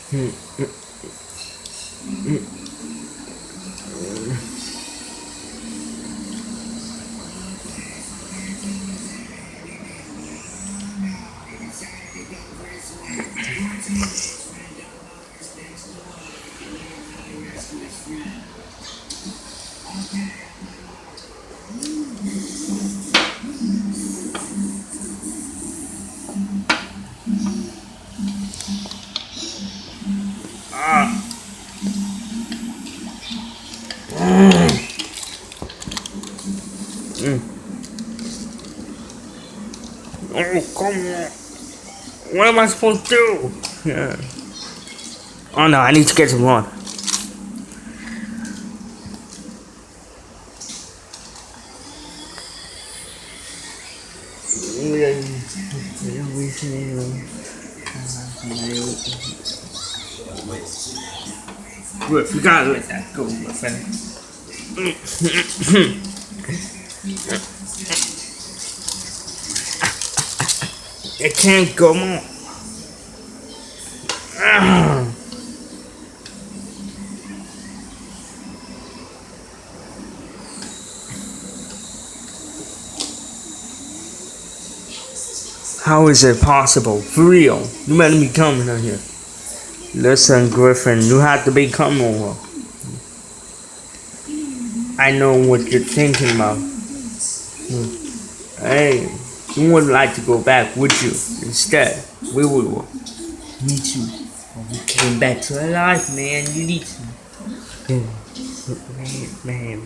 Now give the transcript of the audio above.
Oh, come on. What am I supposed to do? Yeah. Oh no, I need to get some water. Griff, you gotta let that go, Griffin. It can't go more. How is it possible? For real, you better be coming on here. Listen, Griffin, you have to be coming over. I know what you're thinking about. Hey, you wouldn't like to go back, would you? Instead, we would. Me too. We came back to life, man. You need to. Man.